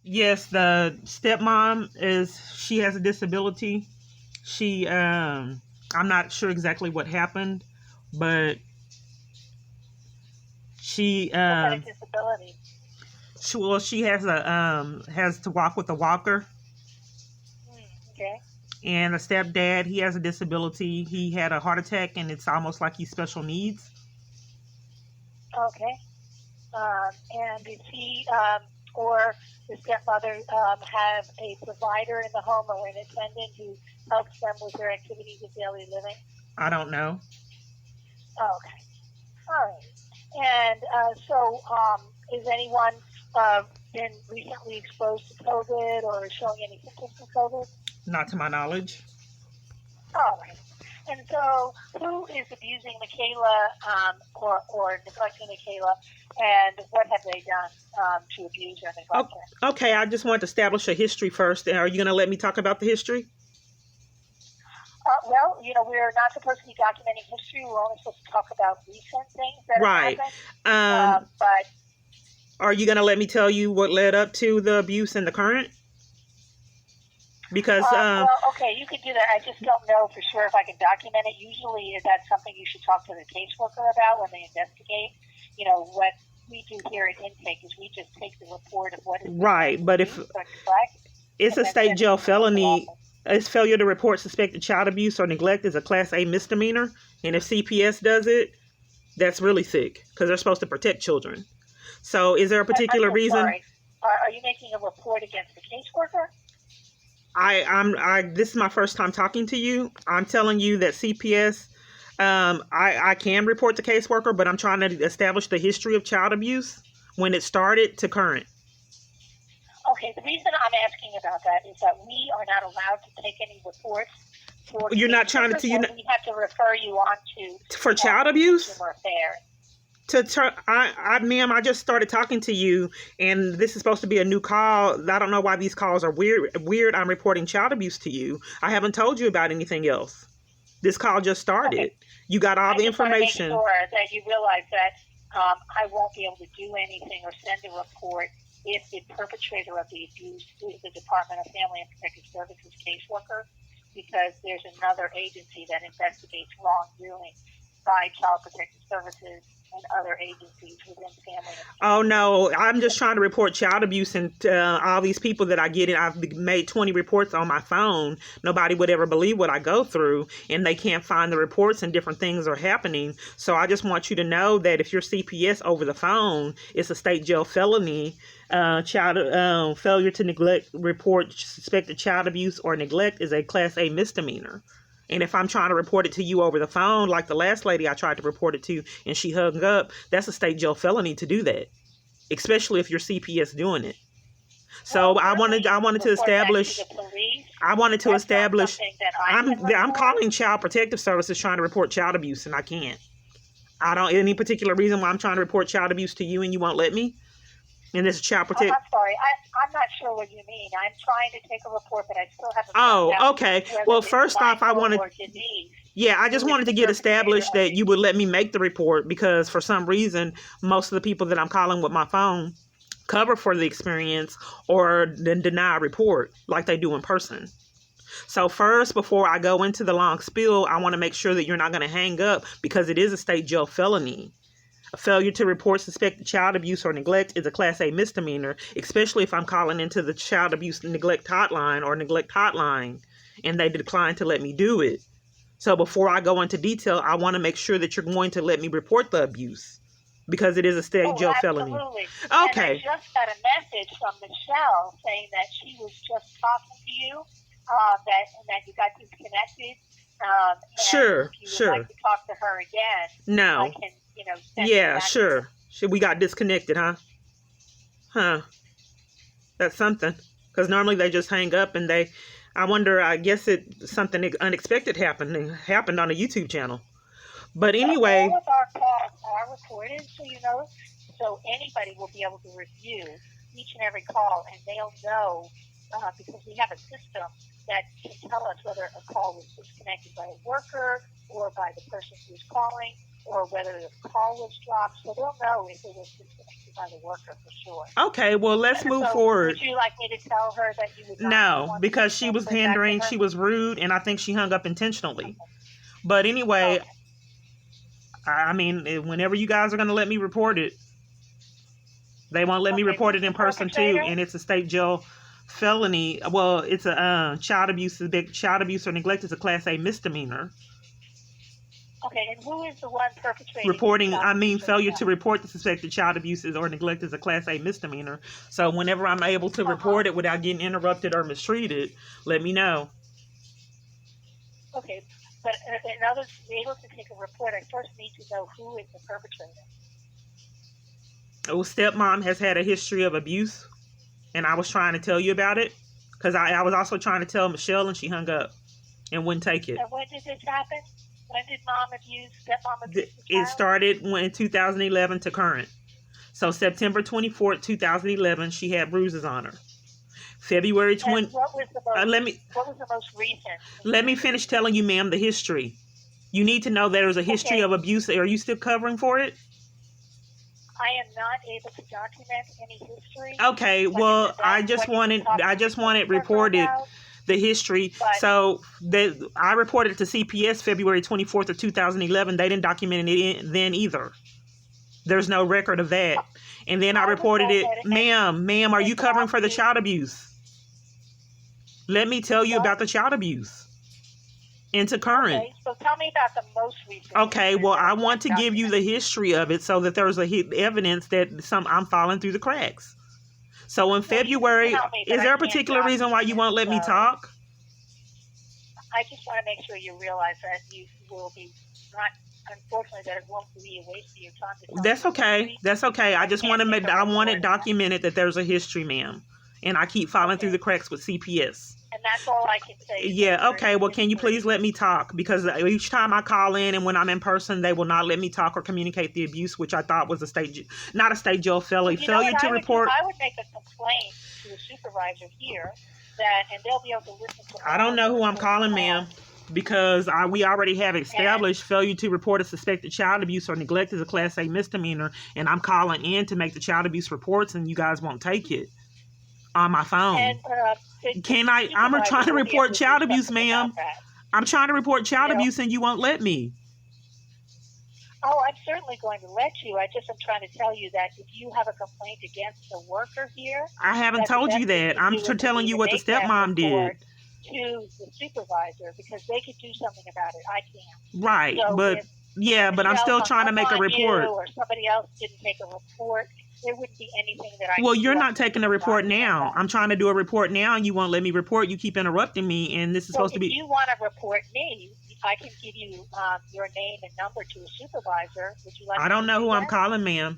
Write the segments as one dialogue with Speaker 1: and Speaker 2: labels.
Speaker 1: Yes, the stepmom she has a disability. I'm not sure exactly what happened, but she
Speaker 2: What kind of disability?
Speaker 1: she has to walk with a walker.
Speaker 2: Okay.
Speaker 1: And a stepdad, he has a disability. He had a heart attack, and it's almost like he's special needs.
Speaker 2: Okay. And did he or the stepmother have a provider in the home or an attendant who helps them with their activities of daily living?
Speaker 1: I don't know.
Speaker 2: Okay. All right. And is anyone been recently exposed to COVID or showing any symptoms of COVID?
Speaker 1: Not to my knowledge.
Speaker 2: All right. And so, who is abusing Michaela or neglecting Michaela, and what have they done to abuse or
Speaker 1: Oh,
Speaker 2: neglect her?
Speaker 1: okay, I just want to establish a history first. Are you going to let me talk about the history?
Speaker 2: Well, we're not supposed to be documenting history. We're only supposed to talk about recent things that have
Speaker 1: Right.
Speaker 2: happened.
Speaker 1: Um,
Speaker 2: But
Speaker 1: are you going to let me tell you what led up to the abuse and the current? Because
Speaker 2: well, okay, you can do that. I just don't know for sure if I can document it. Usually, that's something you should talk to the caseworker about when they investigate. What we do here at intake is we just take the report of what is
Speaker 1: right, but if it's a state jail felony, it's failure to report suspected child abuse or neglect is a Class A misdemeanor, and if CPS does it, that's really sick because they're supposed to protect children. So, is there a particular
Speaker 2: I'm
Speaker 1: reason?
Speaker 2: sorry. Are you making a report against the caseworker?
Speaker 1: This is my first time talking to you. I'm telling you that CPS, I can report the caseworker, but I'm trying to establish the history of child abuse when it started to current.
Speaker 2: Okay, the reason I'm asking about that is that we are not allowed to take any reports for
Speaker 1: You're not trying to,
Speaker 2: we have to refer you on to
Speaker 1: for child abuse.
Speaker 2: Consumer Affairs.
Speaker 1: Ma'am, I just started talking to you, and this is supposed to be a new call. I don't know why these calls are weird. I'm reporting child abuse to you. I haven't told you about anything else. This call just started.
Speaker 2: Okay.
Speaker 1: You got all the information.
Speaker 2: I just want to make sure that you realize that I won't be able to do anything or send a report if the perpetrator of the abuse is the Department of Family and Protective Services caseworker, because there's another agency that investigates wrongdoing by Child Protective Services and other agencies within family.
Speaker 1: Oh no, I'm just trying to report child abuse, and all these people that I get in. I've made 20 reports on my phone. Nobody would ever believe what I go through, and they can't find the reports, and different things are happening. So I just want you to know that if you're CPS over the phone, it's a state jail felony. Failure to neglect report suspected child abuse or neglect is a Class A misdemeanor. And if I'm trying to report it to you over the phone, like the last lady I tried to report it to and she hung up, that's a state jail felony to do that, especially if you're CPS doing it. So I wanted to establish. I'm calling Child Protective Services trying to report child abuse, and I can't. I don't any particular reason why I'm trying to report child abuse to you and you won't let me. And this is Child Protective.
Speaker 2: I'm sorry. I'm not sure what you mean. I'm trying to take a report, but I still haven't.
Speaker 1: Oh, okay. Well, first off, I wanted. Yeah, I just wanted to get established that you would let me make the report, because for some reason, most of the people that I'm calling with my phone cover for the experience or deny a report like they do in person. So first, before I go into the long spiel, I want to make sure that you're not going to hang up, because it is a state jail felony. A failure to report suspected child abuse or neglect is a Class A misdemeanor, especially if I'm calling into the child abuse neglect hotline or neglect hotline and they decline to let me do it. So before I go into detail, I want to make sure that you're going to let me report the abuse, because it is a state jail felony. Okay.
Speaker 2: And I just got a message from Michelle saying that she was just talking to you, that you got disconnected.
Speaker 1: Sure.
Speaker 2: If you would like to talk to her again,
Speaker 1: no.
Speaker 2: I can, yeah,
Speaker 1: sure. We got disconnected, huh? Huh. That's something. Because normally they just hang up and I wonder, I guess something unexpected happened on a YouTube channel. But anyway.
Speaker 2: All of our calls are recorded, so anybody will be able to review each and every call, and they'll know, because we have a system that can tell us whether a call was disconnected by a worker or by the person who's calling. or whether the call was dropped. So they'll know if it was disconnected by the worker for sure.
Speaker 1: Okay, well, let's move
Speaker 2: So
Speaker 1: forward.
Speaker 2: would you like me to tell her that you would not
Speaker 1: No,
Speaker 2: want
Speaker 1: because
Speaker 2: to
Speaker 1: she was
Speaker 2: transfer it back to
Speaker 1: hindering,
Speaker 2: her?
Speaker 1: she was rude, and I think she hung up intentionally.
Speaker 2: Okay.
Speaker 1: But anyway,
Speaker 2: Okay.
Speaker 1: I mean, whenever you guys are going to let me report it, they won't let me report
Speaker 2: Who's
Speaker 1: it in
Speaker 2: the
Speaker 1: person too,
Speaker 2: perpetrator?
Speaker 1: and it's a state jail felony. Well, it's a child abuse or neglect is a Class A misdemeanor.
Speaker 2: Okay, and who is the one perpetrating
Speaker 1: Reporting,
Speaker 2: child
Speaker 1: I mean,
Speaker 2: abuse or
Speaker 1: failure to
Speaker 2: neglect?
Speaker 1: report the suspected child abuse or neglect is a Class A misdemeanor. So whenever I'm able to report it without getting interrupted or mistreated, let me know.
Speaker 2: Okay, but in order to be able to take a report, I first need to know who is the perpetrator.
Speaker 1: Oh, stepmom has had a history of abuse, and I was trying to tell you about it because I was also trying to tell Michelle, and she hung up and wouldn't take it.
Speaker 2: And when did this happen? When did stepmom abuse the
Speaker 1: It
Speaker 2: child?
Speaker 1: started in 2011 to current. So September 24th, 2011, she had bruises on her. February 20.
Speaker 2: And what was the most recent?
Speaker 1: Let me finish telling you, ma'am, the history. You need to know there's a history of abuse. Are you still covering for it?
Speaker 2: I am not able to document any history.
Speaker 1: Okay, well, I just wanted reported the history. So I reported to CPS February 24th of 2011. They didn't document it then either. There's no record of that. And then I reported it. Ma'am, are you covering for the child abuse? Let me tell you about the child abuse. Into current.
Speaker 2: Okay, so tell me about the most recent.
Speaker 1: Okay, well, I want to give you the history of it so that there's evidence that I'm falling through the cracks. So in February, is there a particular reason why you won't let me talk?
Speaker 2: I just want to make sure you realize that you will be not, unfortunately, that it won't be a waste of your time.
Speaker 1: That's okay. That's okay. I just want to I want it documented that there's a history, ma'am. And I keep falling through the cracks with CPS.
Speaker 2: And that's all I can say.
Speaker 1: Yeah, okay. Well, can you please let me talk? Because each time I call in and when I'm in person, they will not let me talk or communicate the abuse, which I thought was not a state jail felony. Failure to report.
Speaker 2: I would make a complaint to a supervisor here, and they'll be able to listen to.
Speaker 1: I don't know who I'm calling, ma'am, because we already have established failure to report a suspected child abuse or neglect is a Class A misdemeanor, and I'm calling in to make the child abuse reports, and you guys won't take it on my phone. And, I'm trying to report child abuse, ma'am. I'm trying to report child abuse and you won't let me.
Speaker 2: Oh, I'm certainly going to let you. I just am trying to tell you that if you have a complaint against the worker here...
Speaker 1: I haven't told you that. I'm telling you what the stepmom did.
Speaker 2: To the supervisor, because they could do something about it. I can't.
Speaker 1: Right, so but I'm still trying to make a report.
Speaker 2: Or somebody else didn't take a report. There wouldn't be anything that I...
Speaker 1: Well, you're not taking a report now. I'm trying to do a report now, and you won't let me report. You keep interrupting me, and this is supposed to be...
Speaker 2: If you want to report me, I can give you your name and number to a supervisor. Would you like?
Speaker 1: I don't know who I'm calling, ma'am.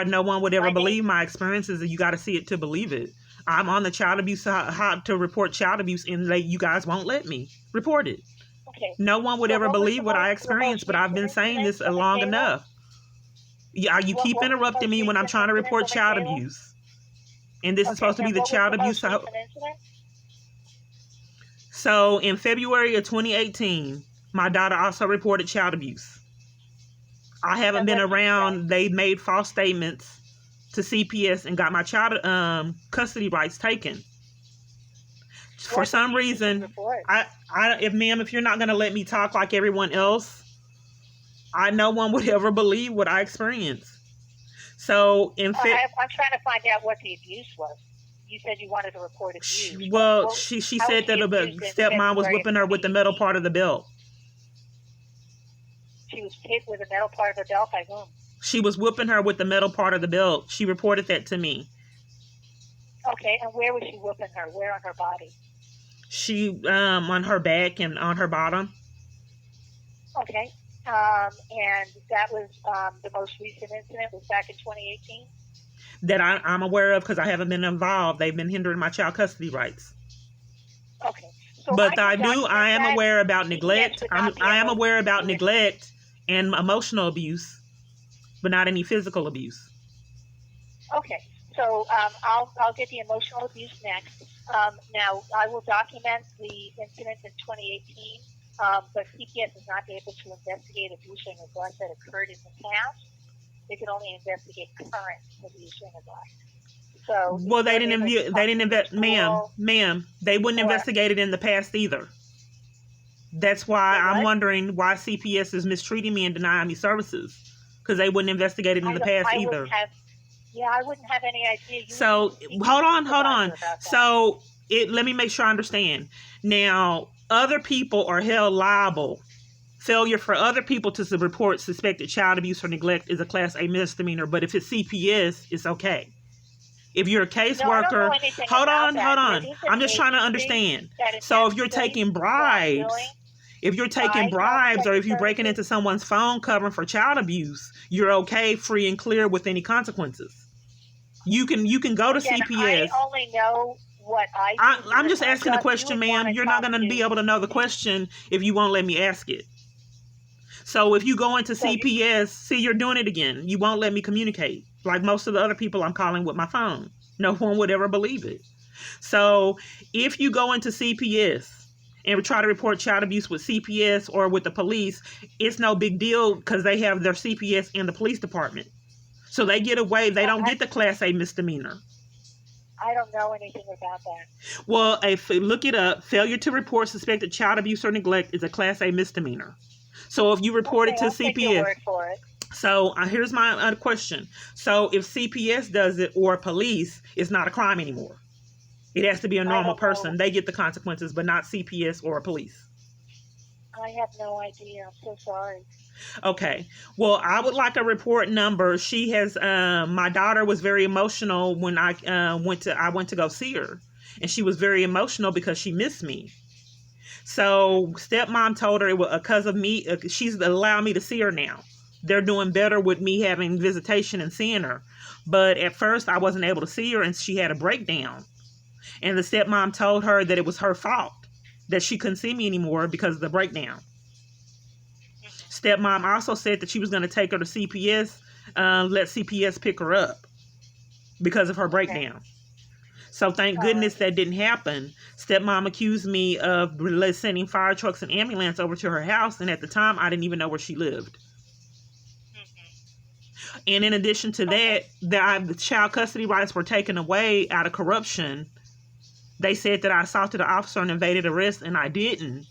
Speaker 1: No one would ever believe my experiences, and you got to see it to believe it. I'm on the child abuse hot to report child abuse, and you guys won't let me report it.
Speaker 2: Okay.
Speaker 1: No one would ever believe what I experienced, but I've been saying this long enough. Yeah, you keep interrupting me when I'm trying to report child abuse. And this is supposed to be the child abuse. So in February of 2018, my daughter also reported child abuse. I haven't been around. They made false statements to CPS and got my child custody rights taken. For some reason, if you're not going to let me talk like everyone else, no one would ever believe what I experienced. So I'm trying
Speaker 2: to find out what the abuse was. You said you wanted to report abuse.
Speaker 1: Well, she said that the stepmom was whipping her with the metal part of the belt.
Speaker 2: She was hit with the metal part of the belt by whom?
Speaker 1: She was whipping her with the metal part of the belt. She reported that to me.
Speaker 2: Okay, and where was she whipping her? Where on her body?
Speaker 1: She on her back and on her bottom.
Speaker 2: Okay. And that was the most recent incident was back in 2018?
Speaker 1: That I'm aware of because I haven't been involved. They've been hindering my child custody rights.
Speaker 2: Okay. So
Speaker 1: but I am aware about neglect. I am aware about neglect and emotional abuse, but not any physical abuse.
Speaker 2: Okay. So I'll get the emotional abuse next. Now, I will document the incident in 2018. but CPS is not able to investigate abuse or neglect that occurred in the past. They can only investigate current abuse or neglect. So if
Speaker 1: Well, they
Speaker 2: you're
Speaker 1: didn't
Speaker 2: able to
Speaker 1: they
Speaker 2: talk
Speaker 1: didn't
Speaker 2: to the school
Speaker 1: ma'am, they wouldn't
Speaker 2: or
Speaker 1: investigate it in the past either. That's why
Speaker 2: they
Speaker 1: I'm
Speaker 2: what?
Speaker 1: wondering why CPS is mistreating me and denying me services, because they wouldn't investigate it in the past
Speaker 2: I
Speaker 1: either.
Speaker 2: wouldn't have. Yeah, I wouldn't have any idea. You would need
Speaker 1: So
Speaker 2: to speak to
Speaker 1: hold
Speaker 2: your
Speaker 1: on, hold
Speaker 2: supervisor
Speaker 1: on.
Speaker 2: about that.
Speaker 1: So let me make sure I understand. Now, other people are held liable. Failure for other people to report suspected child abuse or neglect is a Class A misdemeanor, but if it's CPS, it's okay. If you're a
Speaker 2: No, I don't know
Speaker 1: caseworker,
Speaker 2: anything
Speaker 1: hold
Speaker 2: about
Speaker 1: on,
Speaker 2: that.
Speaker 1: hold
Speaker 2: There
Speaker 1: on.
Speaker 2: is an
Speaker 1: I'm just trying to
Speaker 2: agency
Speaker 1: understand.
Speaker 2: that
Speaker 1: So if you're
Speaker 2: investigates
Speaker 1: taking
Speaker 2: wrongdoing
Speaker 1: bribes, if you're taking
Speaker 2: by Child
Speaker 1: bribes, or
Speaker 2: Protective
Speaker 1: if you're breaking
Speaker 2: Services.
Speaker 1: into someone's phone covering for child abuse, you're okay, free and clear with any consequences. You can go to
Speaker 2: Again, I
Speaker 1: CPS.
Speaker 2: only know what I do here
Speaker 1: I'm
Speaker 2: at
Speaker 1: just
Speaker 2: my
Speaker 1: asking the
Speaker 2: job. You
Speaker 1: question,
Speaker 2: would want
Speaker 1: ma'am.
Speaker 2: to
Speaker 1: You're not
Speaker 2: talk
Speaker 1: going to be
Speaker 2: to.
Speaker 1: able to know the question if you won't let me ask it. So if you go into
Speaker 2: So you,
Speaker 1: CPS, see, you're doing it again. You won't let me communicate. Like most of the other people I'm calling with my phone. No one would ever believe it. So if you go into CPS and try to report child abuse with CPS or with the police, it's no big deal because they have their CPS in the police department. So they get away. They don't get the Class A misdemeanor.
Speaker 2: I don't know anything about that.
Speaker 1: Well, look it up. Failure to report suspected child abuse or neglect is a Class A misdemeanor. So if you report it
Speaker 2: Okay,
Speaker 1: to
Speaker 2: I'll take your
Speaker 1: CPS,
Speaker 2: word for it.
Speaker 1: so here's my other question. So if CPS does it or police, it's not a crime anymore. It has to be a
Speaker 2: I
Speaker 1: normal
Speaker 2: don't
Speaker 1: person.
Speaker 2: know.
Speaker 1: They get the consequences, but not CPS or police.
Speaker 2: I have no idea. I'm so sorry.
Speaker 1: Okay. Well, I would like a report number. She has. My daughter was very emotional when I went to go see her, and she was very emotional because she missed me. So stepmom told her it was because of me. She's allowed me to see her now. They're doing better with me having visitation and seeing her. But at first, I wasn't able to see her, and she had a breakdown. And the stepmom told her that it was her fault that she couldn't see me anymore because of the breakdown. Stepmom also said that she was going to take her to CPS, let CPS pick her up because of her
Speaker 2: Okay.
Speaker 1: breakdown. So thank
Speaker 2: All right.
Speaker 1: goodness that didn't happen. Stepmom accused me of sending fire trucks and ambulance over to her house, and at the time, I didn't even know where she lived. And in addition to
Speaker 2: Okay.
Speaker 1: that, the child custody rights were taken away out of corruption. They said that I assaulted an officer and invaded arrest, and I didn't.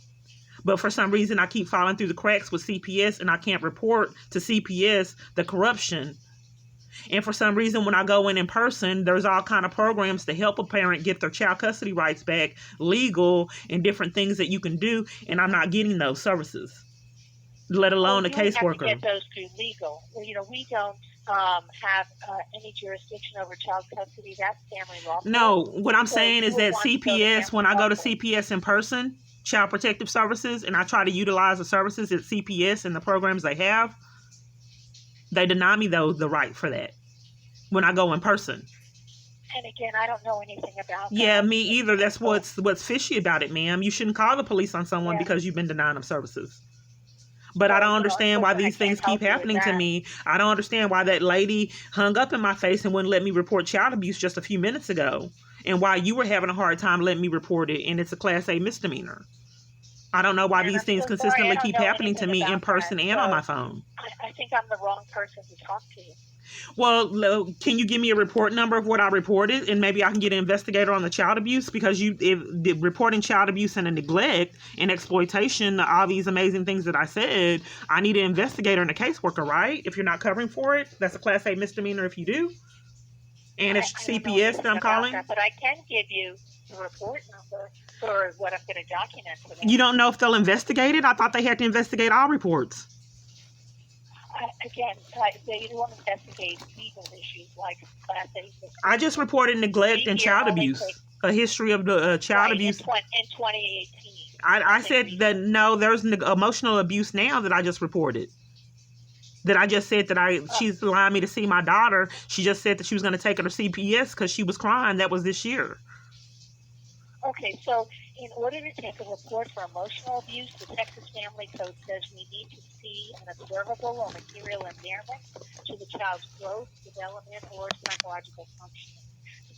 Speaker 1: But for some reason, I keep falling through the cracks with CPS, and I can't report to CPS the corruption. And for some reason, when I go in person, there's all kind of programs to help a parent get their child custody rights back, legal, and different things that you can do. And I'm not getting those services, let
Speaker 2: Well,
Speaker 1: alone a
Speaker 2: you would have to get
Speaker 1: caseworker.
Speaker 2: those through legal. You know, we don't have any jurisdiction over child custody. That's family law court.
Speaker 1: No, what I'm
Speaker 2: So
Speaker 1: saying
Speaker 2: you
Speaker 1: is
Speaker 2: would
Speaker 1: that
Speaker 2: want to go to
Speaker 1: CPS, when
Speaker 2: family
Speaker 1: I
Speaker 2: law
Speaker 1: go to
Speaker 2: court.
Speaker 1: CPS in person, Child Protective Services, and I try to utilize the services at CPS and the programs they have, they deny me the right for that when I go in person.
Speaker 2: And again, I don't know anything about
Speaker 1: Yeah,
Speaker 2: that.
Speaker 1: me either.
Speaker 2: And
Speaker 1: That's
Speaker 2: so,
Speaker 1: what's fishy about it, ma'am. You shouldn't call the police on someone
Speaker 2: yeah.
Speaker 1: because you've been denying them services. But I
Speaker 2: Well,
Speaker 1: don't
Speaker 2: you know,
Speaker 1: understand why
Speaker 2: unfortunately, I
Speaker 1: these
Speaker 2: can't
Speaker 1: things keep
Speaker 2: help you with
Speaker 1: happening to
Speaker 2: that.
Speaker 1: me. I don't understand why that lady hung up in my face and wouldn't let me report child abuse just a few minutes ago, and why you were having a hard time letting me report it, and it's a Class A misdemeanor. I don't know why
Speaker 2: And
Speaker 1: these
Speaker 2: I'm
Speaker 1: things
Speaker 2: so sorry, I
Speaker 1: consistently
Speaker 2: don't
Speaker 1: keep
Speaker 2: know
Speaker 1: happening to
Speaker 2: anything
Speaker 1: me in
Speaker 2: about that.
Speaker 1: person and on my
Speaker 2: So
Speaker 1: phone.
Speaker 2: I think I'm the wrong person to talk to.
Speaker 1: Well, can you give me a report number of what I reported, and maybe I can get an investigator on the child abuse? Because if the reporting child abuse and a neglect and exploitation, all these amazing things that I said, I need an investigator and a caseworker, right? If you're not covering for it, that's a Class A misdemeanor if you do, and it's
Speaker 2: I don't know
Speaker 1: CPS that
Speaker 2: anything
Speaker 1: I'm
Speaker 2: about
Speaker 1: calling.
Speaker 2: that, but I can give you the report number for what I'm going to document for them.
Speaker 1: You don't know if they'll investigate it? I thought they had to investigate all reports.
Speaker 2: Again, they don't investigate legal issues like Class A
Speaker 1: I just
Speaker 2: misdemeanors.
Speaker 1: reported neglect
Speaker 2: We
Speaker 1: and
Speaker 2: here
Speaker 1: child
Speaker 2: only
Speaker 1: abuse,
Speaker 2: take,
Speaker 1: a history of the child
Speaker 2: right,
Speaker 1: abuse.
Speaker 2: in 2018.
Speaker 1: I
Speaker 2: Nothing
Speaker 1: said that
Speaker 2: recent.
Speaker 1: no, there's emotional abuse now that I just reported. That I just said that
Speaker 2: Uh,
Speaker 1: she's allowing me to see my daughter. She just said that she was going to take her to CPS because she was crying. That was this year.
Speaker 2: okay, so in order to take a report for emotional abuse, the Texas Family Code says we need to see an observable or material impairment to the child's growth, development, or psychological functioning.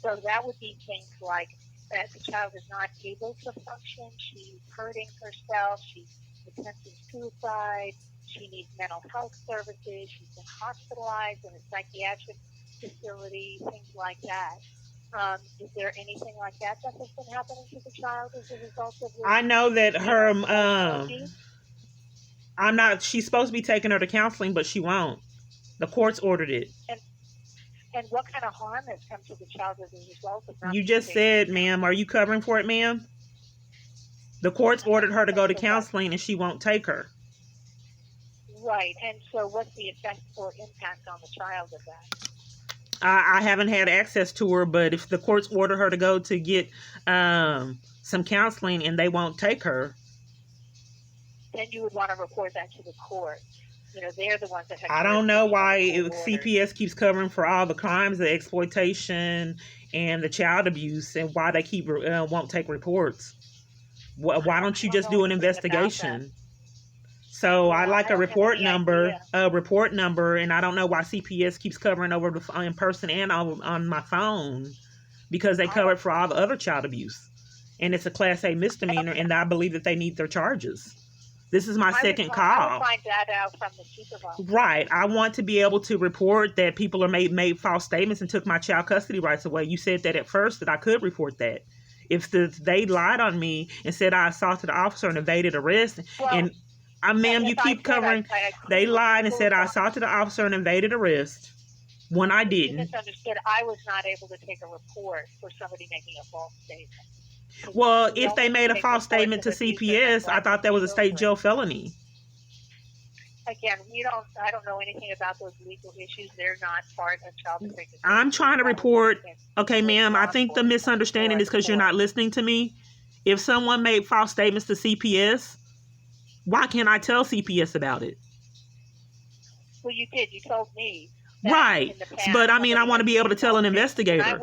Speaker 2: So that would be things like that the child is not able to function, she's hurting herself, she's attempted suicide. She needs mental health services. She's been hospitalized in a psychiatric facility, things like that. Is there anything like that that has been happening to the child as a result of this?
Speaker 1: I know that her
Speaker 2: Abuse?
Speaker 1: I'm not she's supposed to be taking her to counseling, but she won't. The courts ordered it.
Speaker 2: And what kind of harm has come to the child as a result of not
Speaker 1: You
Speaker 2: being
Speaker 1: just
Speaker 2: taken
Speaker 1: said,
Speaker 2: to
Speaker 1: ma'am, are you covering for it, ma'am? The courts ordered her to go to
Speaker 2: So
Speaker 1: counseling and she won't take her.
Speaker 2: right. And so what's the effect or impact on the child of that?
Speaker 1: I haven't had access to her, but if the courts order her to go to get some counseling and they won't take her,
Speaker 2: Then you would want to report that to the court. You know, they're the ones that have
Speaker 1: I don't know why
Speaker 2: CPS.
Speaker 1: CPS keeps covering for all the crimes, the exploitation and the child abuse, and why they keep won't take reports. Why don't you just do an investigation? So I like a report number, and I don't know why CPS keeps covering over the in person and on my phone, because they cover it for all the other child abuse, and it's a Class A misdemeanor, and I believe that they need their charges. This is my second call.
Speaker 2: I will find that out from the supervisor.
Speaker 1: Right. I want to be able to report that people are made false statements and took my child custody rights away. You said that at first that I could report that. If they lied on me and said I assaulted the officer and evaded arrest, and ma'am, you keep covering. They lied and said I assaulted the officer and evaded arrest when I didn't.
Speaker 2: You misunderstood. I was not able to take a report for somebody making a false statement.
Speaker 1: Well, if they made a false statement to CPS, I thought that was a state jail felony.
Speaker 2: Again, I don't know anything about those legal issues. They're not part of child protective.
Speaker 1: I'm trying to report. Okay, ma'am, I think the misunderstanding is because you're not listening to me. If someone made false statements to CPS, why can't I tell CPS about it?
Speaker 2: Well, you did. You told me.
Speaker 1: Right. But I mean, I want to be able to tell an investigator.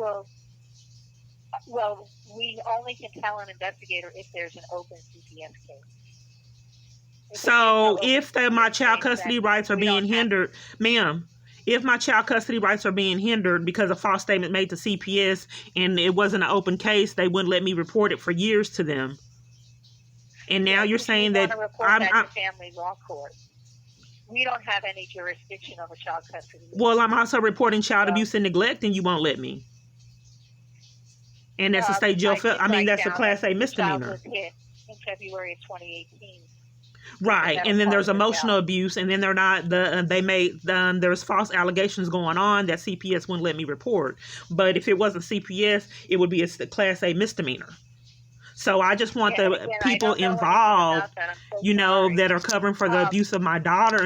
Speaker 2: Well, we only can tell an investigator if there's an open CPS case.
Speaker 1: So if my child custody rights are being hindered, ma'am, if my child custody rights are being hindered because a false statement made to CPS and it wasn't an open case, they wouldn't let me report it for years to them. And now you're saying that
Speaker 2: I'm family law court. We don't have any jurisdiction over child custody.
Speaker 1: Well, I'm also reporting child abuse and neglect, and you won't let me. And that's a state jail. That's a Class A misdemeanor.
Speaker 2: Was hit in February of 2018.
Speaker 1: Right, and then there's emotional abuse, and then there's false allegations going on that CPS wouldn't let me report. But if it wasn't CPS, it would be a Class A misdemeanor. So I just want the people involved, that are covering for the abuse of my daughter.